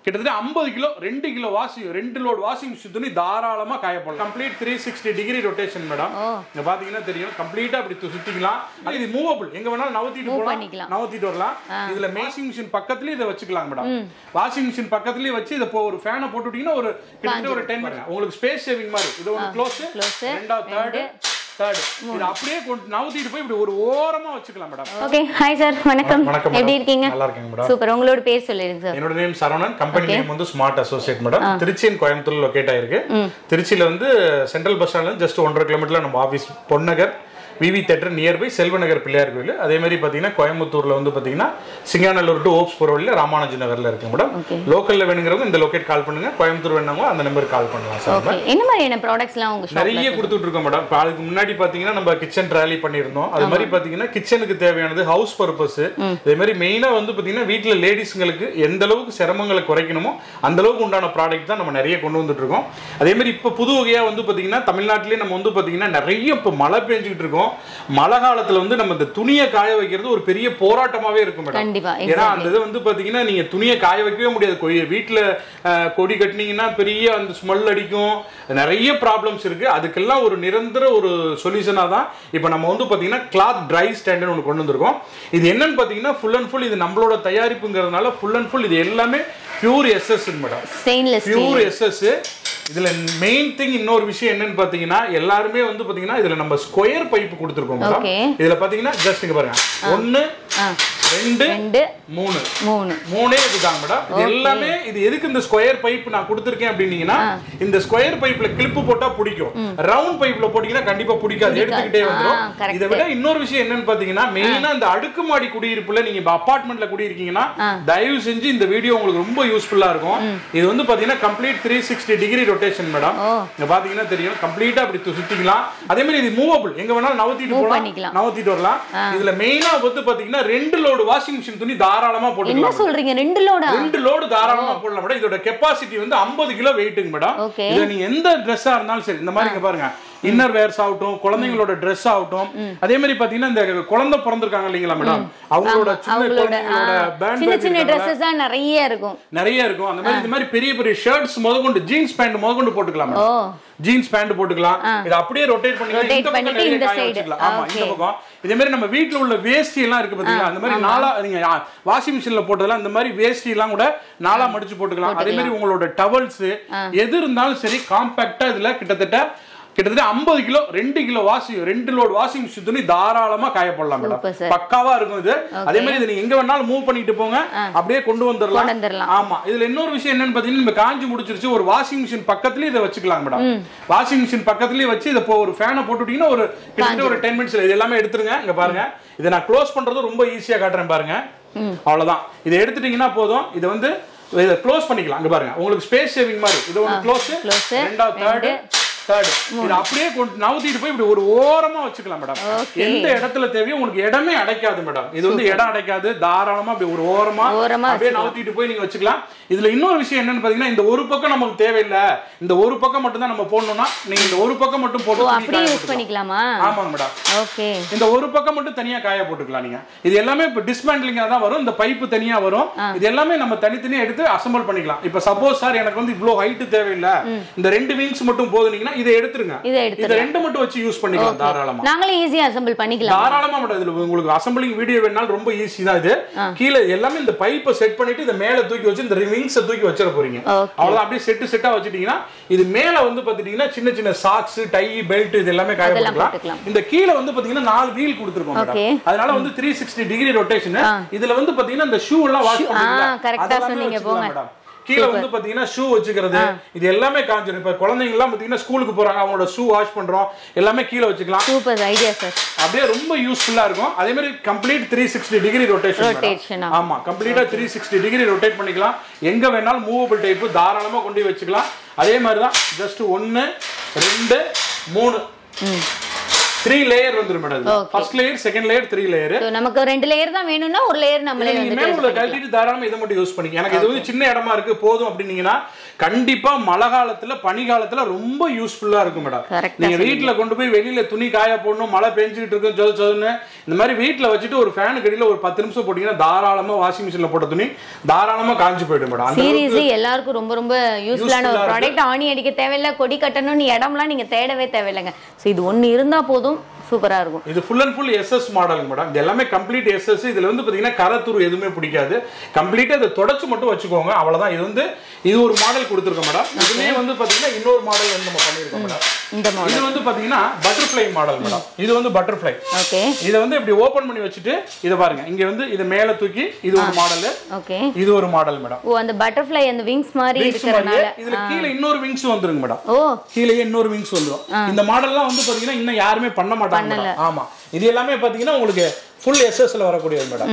கிட்டத்தட்ட 50 kilo 2 kilo washing 2 load washing machine துணி தாராளமா காய போடலாம். Complete 360 degree rotation madam. இங்க பாத்தீங்கன்னா தெரியும் கம்ப்ளீட்டா அப்படி சுத்திக்கலாம். இது மூவபிள், எங்க வேணாலும் நவுத்திட்டு போலாம், நவுத்திட்டு வரலாம். இதுல வாஷிங் மிஷின் பக்கத்துலயே இத வச்சுக்கலாம் மேடம். வாஷிங் மிஷின் பக்கத்துலயே வச்சு இத ஒரு ஃபேனை போட்டுட்டீங்கன்னா ஒரு கிட்டத்தட்ட ஒரு 10 மினிட் உங்களுக்கு ஸ்பேஸ் சேவிங் மாதிரி. இது ஒரு க்ளோஸ், ரெண்டாவது தேர்ட் இது அப்படியே நவுத்திட்டு போய் இப்படி ஒரு ஓரமா வச்சுக்கலாம் மேடம். ஓகே, ஹாய் சார், வணக்கம். எப்படி இருக்கீங்க? நல்லா இருக்கேன் மேடம். சூப்பர். உங்களோட பேர் சொல்லுங்க சார். என்னோட நேம் சரவணன், கம்பெனி நேம் வந்து smart associate madam. Trichy and கோயம்புத்தூர்ல லொகேட் ஆயிருக்கு. திருச்சியில வந்து சென்ட்ரல் பஸ் ஸ்டாண்ட்ல ஜஸ்ட் 1.5 கிலோமீட்டர்ல நம்ம ஆபீஸ், பொன்னகர் விவி தியேட்டர் நியர்பை செல்வநகர் பிள்ளையார் கோயில். அதே மாதிரி பார்த்தீங்கன்னா கோயம்புத்தூர்ல வந்து பார்த்தீங்கன்னா சிங்காநல்லூர் டு ஓப்ஸ் போகிற வழியில் ராமானுஜ நகர்ல இருக்கு மேடம். லோக்கல்ல வேணுங்கிறவங்க இந்த லொகேட் கால் பண்ணுங்க, கோயம்புத்தூர் வேணுங்க அந்த நம்பருக்கு கால் பண்ணலாம் சார். என்ன மாதிரியான ப்ராடக்ட்ஸ்லாம் உங்க ஷாப்ல நிறைய கொடுத்துட்டு இருக்கோம் மேடம். அதுக்கு முன்னாடி பார்த்தீங்கன்னா நம்ம கிச்சன் ட்ராலி பண்ணியிருந்தோம். அது மாதிரி பார்த்தீங்கன்னா கிச்சனுக்கு தேவையானது ஹவுஸ் பர்பஸ், அதே மாதிரி மெயினாக வந்து பார்த்தீங்கன்னா வீட்டில் லேடிஸ்ங்களுக்கு எந்த அளவுக்கு சிரமங்களை குறைக்கணுமோ அந்த அளவுக்கு உண்டான ப்ராடக்ட் தான் நம்ம நிறைய கொண்டு வந்துட்டு இருக்கோம். அதே மாதிரி இப்போ புது வகையாக வந்து பார்த்தீங்கன்னா தமிழ்நாட்டிலேயே நம்ம வந்து பார்த்தீங்கன்னா நிறைய இப்போ மழை பெஞ்சிக்கிட்டு இருக்கோம். மழை காலத்துல வந்து நம்ம இந்த துணியை காய வைக்கிறது ஒரு பெரிய போராட்டமாவே இருக்கும் மேடம். ஏன்னா அந்த இது வந்து பாத்தீங்கன்னா நீங்க துணியை காய வைக்கவே முடியாது. வீட்டுல கொடி கட்டினீங்கன்னா பெரிய அந்த ஸ்மெல் அடிக்கும், நிறைய ப்ராப்ளம்ஸ் இருக்கு. அதுக்கெல்லாம் ஒரு நிரந்தர ஒரு சொல்யூஷனா தான் இப்போ நம்ம வந்து பாத்தீங்கன்னா கிளாத் ட்ரை ஸ்டாண்ட் ஒன்று கொண்டு வந்திருக்கோம். இது என்னன்னு பாத்தீங்கன்னா ஃபுல் அண்ட் ஃபுல் இது நம்மளோட தயாரிப்புங்கிறதுனால ஃபுல் அண்ட் ஃபுல் இது எல்லாமே pure SS madam. Pure SS. இதுல மெயின் திங் இன்னொரு விஷயம் என்னன்னு பாத்தீங்கன்னா எல்லாருமே வந்து பாத்தீங்கன்னா இதுல நம்ம ஸ்கொயர் பைப் கொடுத்துருக்கோம் மேடம். இதுல பாத்தீங்கன்னா ஜஸ்ட் இங்க பாருங்க 1 2 3 மூணே இதுதான் மேடம். இது எல்லாமே இது எதுக்கு இந்த ஸ்கொயர் பைப் நான் கொடுத்துருக்கேன் அப்படின்னீங்கன்னா இந்த ஸ்கொயர் பைப்ல கிளிப்பு போட்டா பிடிக்கும், ரவுண்ட் பைப்ல போட்டீங்கன்னா கண்டிப்பா பிடிக்காது, எடுத்துக்கிட்டே வந்துடும். இதை விட இன்னொரு விஷயம் என்னன்னு பாத்தீங்கன்னா மெயினா இந்த அடுக்குமாடி குடியிருப்புல நீங்க அபார்ட்மெண்ட்ல குடியிருக்கீங்கன்னா தயவு செஞ்சு இந்த வீடியோ உங்களுக்கு ரொம்ப யூஸ்ஃபுல்லா இருக்கும். இது வந்து பாத்தீங்கன்னா கம்ப்ளீட் 360 டிகிரி ரொட்டேஷன் மேடம். இங்க பாத்தீங்கன்னா தெரியும் கம்ப்ளீட்டா அப்படி சுத்திக்கலாம். அதே மாதிரி இது மூவபிள், எங்க வேணாலும் நவுத்திட்டு போலாம், நவுத்திட்டு வரலாம். இதுல மெயினா வந்து பாத்தீங்கன்னா 2 லோட் வாஷிங் மிஷின் துணி தாராளமா போட்டுக்கலாம். என்ன சொல்றீங்க? 2 லோட் தாராளமா போடலாம் மேடம். இதோட கெபாசிட்டி வந்து 50 கிலோ வெயிட்டுங்க மேடம். இத நீங்க எந்த Dress-ஆ இருந்தாலும் சரி, இந்த மாதிரி இங்க பாருங்க இன்னர் வேர்ஸ் ஆகட்டும், குழந்தைங்களோட ட்ரெஸ் ஆகட்டும், அதே மாதிரி பாத்தீங்கன்னா இந்த குழந்தை பிறந்திருக்காங்க இல்லீங்களா மேடம், அவங்களோட சின்ன குழந்தைங்களோட சின்ன Dresses தான் நிறைய இருக்கும். அந்த மாதிரி இந்த மாதிரி பெரிய பெரிய ஷர்ட்ஸ் முதற்கொண்டு ஜீன்ஸ் பேண்ட் முதற்கொண்டு போட்டுக்கலாம் மேடம். ஜீன்ஸ் பேண்ட் போட்டுக்கலாம். இது அப்படியே ரொட்டேட் பண்ணிக்கலாம். இந்த பக்கம் நிறைய காய வச்சுக்கலாம். ஆமா, இந்த பக்கம் இதே மாதிரி நம்ம வீட்ல உள்ள வேஷ்டி எல்லாம் இருக்கு பாத்தீங்களா, அந்த மாதிரி நாலா நீங்க வாஷிங் மிஷின்ல போட்டதெல்லாம் இந்த மாதிரி வேஷ்டி எல்லாம் கூட நாலா மடிச்சு போட்டுக்கலாம். அதே மாதிரி உங்களோட டவல்ஸ் எது இருந்தாலும் சரி காம்பாக்டா இதுல கிட்டத்தட்ட 50 kilo 2 kilo washing 2 load washing machine துணி தாராளமா காய போடலாம் மேடம். பக்காவா இருக்கும் இது. அதே மாதிரி இதை நீங்க எங்க வேணாலும் மூவ் பண்ணிட்டு போங்க, அப்படியே கொண்டு வந்துடலாம். ஆமா, இதுல இன்னொரு விஷயம் என்னன்னு பாத்தீங்கன்னா நம்ம காஞ்சி முடிச்சிருச்சு, ஒரு வாஷிங் மிஷின் பக்கத்துலயே இதை வச்சுக்கலாம் மேடம். வாஷிங் மிஷின் பக்கத்துலயே வச்சு இதை ஒரு ஃபேனை போட்டுட்டீங்கன்னா ஒரு கிட்டத்தட்ட ஒரு 10 மினிட்ஸ்ல இது எல்லாமே எடுத்துருங்க. இங்க பாருங்க, இதை நான் க்ளோஸ் பண்றது ரொம்ப ஈஸியா காட்டுறேன் பாருங்க. அவ்வளவுதான், இதை எடுத்துட்டீங்கன்னா போதும். இதை வந்து இதை க்ளோஸ் பண்ணிக்கலாம். இங்க பாருங்க உங்களுக்கு ஸ்பேஸ் சேவிங் மாதிரி. இது ஒரு க்ளோஸ், ரெண்டாவது தேர்ட் இது அப்படியே நவுத்திட்டு போய் இப்படி ஒரு ஓரமா வச்சுக்கலாம் மேடம். எந்த இடத்துல தேவையோ உங்களுக்கு இடமே அடைக்காது மேடம். இது வந்து இடம் அடைக்காது, தாராளமா அப்படி ஒரு ஓரமா அப்படியே நவுத்திட்டு போய் நீங்க வச்சுக்கலாம். இதுல இன்னொரு விஷயம் என்னன்னு பாத்தீங்கன்னா இந்த ஒரு பக்கம் நமக்கு தேவையில்லை, இந்த ஒரு பக்கம் மட்டும் தான் நம்ம போடணும்னா நீங்க இந்த ஒரு பக்கம் மட்டும் போட்டு அப்படியே யூஸ் பண்ணிக்கலாமா? ஆமாங்க மேடம். ஓகே, இந்த ஒரு பக்கம் மட்டும் தனியா காய போட்டுக்கலாம் நீங்க. இது எல்லாமே இப்ப டிஸ்மேண்டிலிங்கா தான் வரும். இந்த பைப்பு தனியா வரும். இது எல்லாமே நம்ம தனித்தனியா எடுத்து அசெம்பிள் பண்ணிக்கலாம். இப்ப சப்போஸ் சார் எனக்கு வந்து இவ்ளோ ஹைட் தேவையில்லை, இந்த 2 விங்ஸ் மட்டும் போதுனீங்கன்னா இதை எடுத்துருங்க. இதை 2 மட்டும் வச்சு யூஸ் பண்ணிக்கலாம் தாராளமா. நாங்களே ஈஸியா அசெம்பிள் பண்ணிக்கலாம் தாராளமா மேடம். இதுல உங்களுக்கு அசெம்பிளிங் வீடியோ வேணாலும் ரொம்ப ஈஸி தான். இது கீழே எல்லாமே இந்த பைப்பை செட் பண்ணிட்டு இதை மேல தூக்கி வச்சு இந்த விங்ஸ் தூக்கி வச்சிட போறீங்க. அவ்வளவுதான், அப்படியே செட்டா வச்சிட்டீங்கன்னா இது மேல வந்து பாத்தீங்கன்னா சின்ன சின்ன சாக்ஸ், டை, பெல்ட் இது எல்லாமே காய போட்டுக்கலாம். இந்த கீழே வந்து பாத்தீங்கன்னா 4 வீல் கொடுத்திருக்கோம் மேடம். அதனால வந்து 360 டிகிரி ரொட்டேஷன். இதுல வந்து பாத்தீங்கன்னா இந்த ஷூ எல்லாம் வாஷ் பண்ணிக்கலாம். கரெக்ட்டா சொன்னீங்க போங்க. கீழே வந்து பாத்தீங்கன்னா ஷூ வச்சுக்கிறது இது எல்லாமே காஞ்சிரும். இப்ப குழந்தைங்க எல்லாம் பாத்தீங்கன்னா ஸ்கூலுக்கு போறாங்க, அவங்களோட ஷூ வாஷ் பண்றோம், எல்லாமே கீழே வச்சுக்கலாம். Super idea sir. அப்படியே ரொம்ப யூஸ்ஃபுல்லா இருக்கும். அதே மாதிரி கம்ப்ளீட் 360 டிகிரி ரொட்டேஷன். ஆமா, கம்ப்ளீட்டா 360 டிகிரி ரொட்டேட் பண்ணிக்கலாம். எங்க வேணாலும் மூவபிள் டைப் தாராளமா கொண்டு வச்சுக்கலாம். அதே மாதிரி தான் ஜஸ்ட் 1 2 3 3 லேயர் வந்துரும் madam. First layer, second layer, 3 layer. So நமக்கு 2 லேயர் தான் வேணும்னா ஒரு லேயர் நம்மளே வந்து மேல உள்ள கழட்டிட்டு தாராளமா இத மட்டும் யூஸ் பண்ணிக்க. எனக்கு இது வந்து சின்ன இடமா இருக்கு போதும் அப்படினீங்கன்னா கண்டிப்பா மழை காலத்துல பனி காலத்துல ரொம்ப யூஸ்ஃபுல்லா இருக்கும் மேடம். நீங்க வீட்டுல கொண்டு போய் வெளியில துணி காய போடணும், மழை பெஞ்சிட்டு இருக்கும் சொதுன்னு, இந்த மாதிரி வீட்டுல வச்சுட்டு ஒரு ஃபேனு கடியில ஒரு 10 நிமிஷம் போட்டீங்கன்னா தாராளமா வாஷிங் மிஷின்ல போட்ட துணி தாராளமா காஞ்சு போயிடும் மேடம். சீரியஸ்லி எல்லாருக்கும் ரொம்ப ரொம்ப யூஸ்ஃபுல்லான ஒரு ப்ராடக்ட். ஆணி அடிக்க தேவையில்லை, கொடி கட்டணும்னு இடம்லாம் நீங்க தேடவே தேவையில்லைங்க. ஸோ இது ஒன்று இருந்தா போதும், சூப்பரா இருக்கும். இது full and full SS model madam. இது எல்லாமே கம்ப்ளீட் எஸ்எஸ். இதுல வந்து பாத்தீங்கன்னா கரத்துரு எதுவுமே பிடிக்காது. கம்ப்ளீட்டா இதை தொடச்சு மட்டும் வச்சுக்கோங்க, அவ்வளவுதான். இது ஒரு மாடல் கொடுத்துருக்கோம் மேடம். இதுலயே வந்து பாத்தீங்கன்னா இன்னொரு மாடல் வந்து நம்ம பண்ணிருக்கோம் மேடம். இந்த மாடல் இது வந்து பாத்தீங்கன்னா பட்டர்ஃப்ளை மாடல் மேடம். இது வந்து பட்டர்ஃப்ளை. ஓகே. இத வந்து இப்படி ஓபன் பண்ணி வச்சுட்டு இத பாருங்க, இங்க வந்து இது மேல தூக்கி இது ஒரு மாடல். ஓகே. இது ஒரு மாடல் மேடம். ஓ, அந்த பட்டர்ஃப்ளை அந்த விங்ஸ் மாதிரி இருக்கறனால இதுல கீழ இன்னொரு விங்ஸ் வந்துருங்க மேடம். ஓ, கீழே இன்னொரு விங்ஸ் வந்துரும். இந்த மாடல்லாம் வந்து பாத்தீங்கன்னா இன்னும் யாருமே பண்ண மாட்டாங்க. ஆமா, இது எல்லாமே பாத்தீங்கன்னா உங்களுக்கு ஃபுல் எஸ்எஸ்ல வரக்கூடியது மேடம்.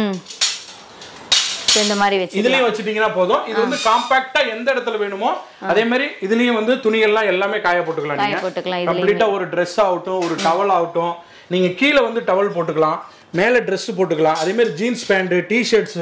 இந்த மாதிரி வெச்சு இதுலயே வச்சிட்டீங்கன்னா போதும். இது வந்து காம்பாக்ட்டா எந்த இடத்துல வேணுமோ அதே மாதிரி இதுலயும் வந்து துணியெல்லாம் எல்லாமே காய போட்டுக்கலாம். நீங்க கம்ப்ளீட்டா ஒரு Dress ஆகட்டும், ஒரு டவல் ஆகட்டும், நீங்க கீழ வந்து டவல் போட்டுக்கலாம், மேல Dress போட்டுக்கலாம். அதே மாதிரி ஜீன்ஸ் பேண்ட், டி-ஷர்ட்ஸ்,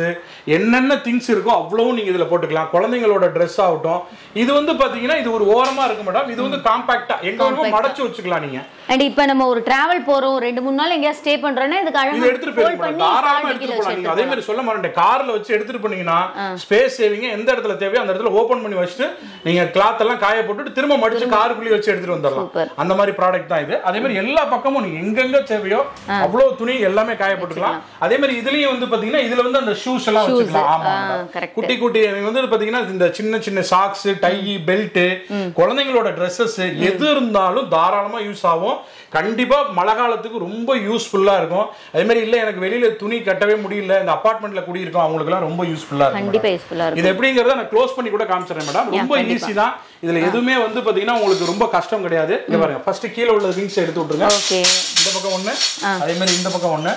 என்னென்ன திங்ஸ் இருக்கோ அவ்வளவும் நீங்க இதுல போட்டுக்கலாம். குழந்தைங்களோட Dress ஆகட்டும். இது வந்து பாத்தீங்கன்னா இது ஒரு ஓரமா இருக்கு மேடம். இது வந்து காம்பாக்ட்டா எங்க வேணுமோ மடச்சு வச்சுக்கலாம் நீங்க. அண்ட் இப்போ நம்ம ஒரு டிராவல் போறோம், 2-3 நாள் எங்கயா ஸ்டே பண்றோம்னா இதுக்கு அழகா எடுத்துட்டு போய் தாராளமா எடுத்துட்டு போலாம். நீங்க அதே மாதிரி சொல்ல மாட்டேன், கார்ல வச்சு எடுத்துட்டு போனீங்கன்னா ஸ்பேஸ் சேவிங். எந்த இடத்துல தேவையோ அந்த இடத்துல ஓபன் பண்ணி வச்சுட்டு நீங்க கிளாத் எல்லாம் காய போட்டுட்டு திரும்ப மடிச்சு காருக்குள்ளே வச்சு எடுத்துட்டு வந்துடலாம். அந்த மாதிரி ப்ராடக்ட் தான் இது. அதே மாதிரி எல்லா பக்கமும் நீங்க எங்கெங்க தேவையோ அவ்வளவு துணி எல்லாமே காய போட்டுக்கலாம். அதே மாதிரி இதுலயும் வந்து பாத்தீங்கன்னா இதுல வந்து அந்த ஷூஸ் எல்லாம் வச்சுக்கலாம். ஆமா, குட்டி குட்டி வந்து பாத்தீங்கன்னா இந்த சின்ன சின்ன சாக்ஸ், டை, பெல்ட், குழந்தைங்களோட ட்ரெஸ்ஸஸ் எது இருந்தாலும் தாராளமா யூஸ் ஆகும். கண்டிப்பா மழை காலத்துக்கு ரொம்ப யூஸ்ஃபுல்லா இருக்கும். அதே மாதிரி இல்ல எனக்கு வெளியில துணி கட்டவே முடியல, இந்த அபார்ட்மெண்ட்ல குடி இருக்கோம், அவங்களுக்கு எல்லாம் ரொம்ப யூஸ்ஃபுல்லா இருக்கும். கண்டிப்பா யூஸ்ஃபுல்லா இருக்கும். இது எப்படிங்கறத நான் க்ளோஸ் பண்ணி கூட காமிச்சறேன் மேடம். ரொம்ப ஈஸி தான். இதுல எதுவுமே வந்து பாத்தீங்கன்னா உங்களுக்கு ரொம்ப கஷ்டம் கிடையாது. இங்க பாருங்க, ஃபர்ஸ்ட் கீழ உள்ள விங்ஸ் எடுத்து விட்டுருங்க. ஓகே. இந்த பக்கம் ஒண்ணு, அதே மாதிரி இந்த பக்கம் ஒண்ணு,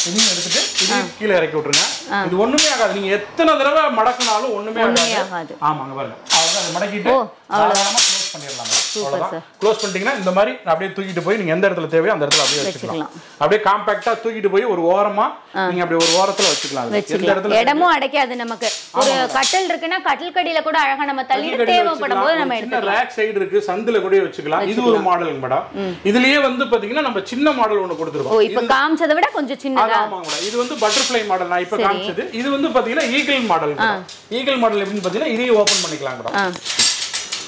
இதையும் எடுத்துட்டு இதையும் கீழ இறக்கி விட்டுருங்க. இது ஒண்ணுமே ஆகாது. நீங்க எத்தனை தடவை மடக்குனாலும் ஒண்ணுமே ஆகாது. ஆமாங்க பாருங்க, அவ்வளவுதான். மடக்கிட்டு அவ்வளவுதான் க்ளோஸ் பண்ணிடலாம். அவ்வளவுதான். க்ளோஸ் பண்ணிட்டீங்கன்னா இந்த மாதிரி அப்படியே தூக்கிட்டு போய் நீங்க எந்த இடத்துல தேவையோ அந்த இடத்துல அப்படியே வச்சுக்கலாம். அப்படியே காம்பாக்ட்டா தூக்கிட்டு போய் ஒரு ஓரமா நீங்க அப்படியே ஒரு ஓரத்துல வச்சுக்கலாம். எந்த இடத்துல இடமும் அடைக்காது. நமக்கு ஒரு கட்டல் இருக்குன்னா கட்டல் கடியில கூட அழகா நம்ம தள்ளி தேவைப்படும் போது நம்ம எடுத்துக்கலாம். ரேக் சைடு இருக்கு, சந்துல கூட வச்சுக்கலாம். இது ஒரு மாடல் மேடம். இதுலயே வந்து பாத்தீங்கன்னா நம்ம சின்ன மாடல் ஒன்னு கொடுத்திருக்கோம். ஓ, இப்போ காமிச்சதை விட கொஞ்சம் சின்னதா. ஆமாங்க மேடம். இது வந்து பட்டர்ஃப்ளை மாடல் நான் இப்ப காமிச்சது. இது வந்து பாத்தீங்கன்னா ஈகிள் மாடல். ஈகிள் மாடல் எப்படின்னு பாத்தீங்கன்னா இதையும் ஓபன் பண்ணிக்கலாம் மேடம்.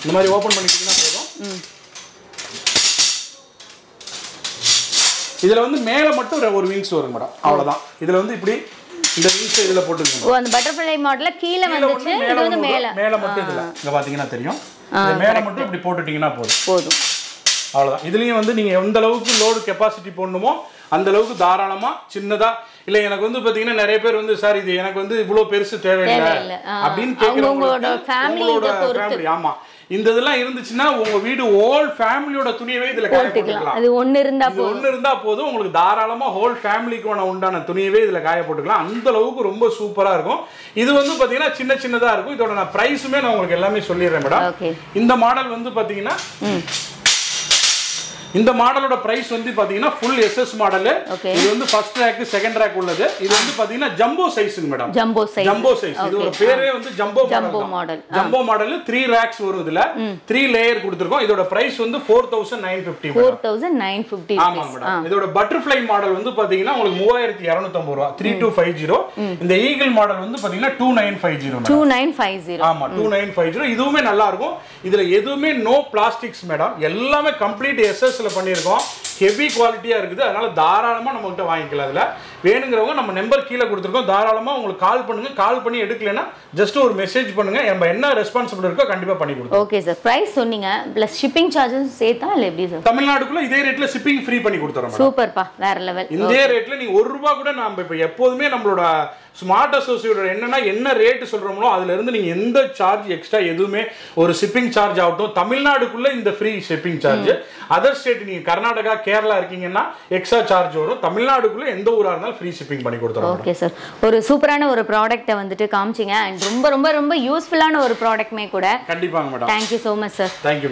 இந்த மாதிரி ஓபன் பண்ணிட்டீங்கன்னா போதும். இதுல வந்து மேல மட்டும் ஒரு விங்ஸ் வரும் மேடம், அவ்வளவுதான். இதுல வந்து இப்படி இந்த விங்ஸ் இதுல போட்டுக்கோங்க. ஓ, அந்த பட்டர்ஃப்ளை மாடல்ல கீழ வந்துச்சு, இது வந்து மேல மட்டும் இதுல இங்க பாத்தீங்கன்னா தெரியும். இந்த மேல மட்டும் இப்படி போட்டுட்டீங்கன்னா போதும். அவ்வளவுதான். இதுலயும் வந்து நீங்க எந்த அளவுக்கு லோடு கெபாசிட்டி போடணுமோ அந்த அளவுக்கு தாராளமா சின்னதா. இல்ல எனக்கு வந்து பாத்தீங்கன்னா நிறைய பேர் வந்து சார் இது எனக்கு வந்து இவ்வளவு பெருசு தேவையில்லை அப்படின்னு கேக்குறவங்களோட ஃபேமிலி. ஆமா, இந்த இதெல்லாம் இருந்துச்சுன்னா உங்க வீடு ஹோல் ஃபேமிலியோட துணியவே இதுல காய போட்டுக்கலாம். அது ஒன்னு இருந்தா போதும். உங்களுக்கு தாராளமா ஹோல் ஃபேமிலிக்கு உண்டான துணியவே இதுல காய போட்டுக்கலாம். அந்த அளவுக்கு ரொம்ப சூப்பரா இருக்கும். இது வந்து பாத்தீங்கன்னா சின்ன சின்னதா இருக்கும். இதோட நான் பிரைஸுமே நான் உங்களுக்கு எல்லாமே சொல்லிடுறேன் மேடம். இந்த மாடல் வந்து பாத்தீங்கன்னா இந்த மாடலோட பிரைஸ் வந்து பாத்தீங்கன்னா ஃபுல் எஸ்எஸ் மாடல். இது வந்து ஃபர்ஸ்ட் ரேக், செகண்ட் ரேக் உள்ளது. இது வந்து பாத்தீங்கன்னா ஜம்போ சைஸ்ங்க மேடம். Jumbo size. இது ஒரு பேரே வந்து jumbo model. Jumbo model 3 racks வரும். இதுல 3 லேயர் கொடுத்திருக்கோம். இதோட பிரைஸ் வந்து 4950. 4950. ஆமா மேடம். இதோட பட்டர்ஃப்ளை மாடல் வந்து பாத்தீங்கன்னா உங்களுக்கு 3250 ரூபாய், 3250. இந்த ஈகிள் மாடல் வந்து பாத்தீங்கன்னா 2950 மேடம். 2950. ஆமா, 2950. இதுவுமே நல்லா இருக்கும். இதுல எதுவுமே நோ பிளாஸ்டிக்ஸ் மேடம். எல்லாமே கம்ப்ளீட் எஸ்எஸ் பண்ணிருக்கோம். ஹெவி குவாலிட்டியா இருக்குது. அதனால தாராளமா நம்ம கிட்ட வாங்கிக்கலாம். அதுல வேணுங்கிறவங்க நம்ம நம்பர் கீழே கொடுத்துருக்கோம். தாராளமா உங்களுக்கு கால் பண்ணுங்க. கால் பண்ணி எடுக்கலனா ஜஸ்ட் ஒரு மெசேஜ் பண்ணுங்க. நம்ம என்ன ரெஸ்பான்சிபிள் இருக்கோ கண்டிப்பா பண்ணி கொடுப்போம். Okay sir. பிரைஸ் சொன்னீங்க, பிளஸ் ஷிப்பிங் சார்ஜஸ் சேர்த்தா இல்ல எப்படி சார்? தமிழ்நாடுக்குள்ள இதே ரேட்ல ஷிப்பிங் ஃப்ரீ பண்ணி கொடுத்துறோம். சூப்பர்ப்பா, வேற லெவல். இதே ரேட்ல நீங்க 1 ரூபாய் கூட நாம இப்ப எப்போதுமே நம்மளோட ஸ்மார்ட் அசோசியேட் என்ன ரேட் சொல்றோமோ அதுல இருந்து நீங்க எந்த சார்ஜ் எக்ஸ்ட்ரா எதுவுமே ஒரு ஷிப்பிங் சார்ஜ் ஆகட்டும். தமிழ்நாடுக்குள்ள இந்த free shipping charge. Other state நீங்க கர்நாடகா, கேரளா இருக்கீங்கன்னா எக்ஸ்ட்ரா சார்ஜ் வரும். தமிழ்நாடுக்குள்ள எந்த ஊரா இருந்தாலும் ஃப்ரீ ஷிப்பிங் பண்ணி கொடுத்துறோம். Okay sir. ஒரு சூப்பரான ஒரு ப்ராடக்ட்டை வந்துட்டு காமிச்சீங்க. அண்ட் ரொம்ப ரொம்ப ரொம்ப யூஸ்ஃபுல்லான ஒரு ப்ராடக்ட்மே கூட. கண்டிப்பாங்க madam. Thank you so much sir. Thank you.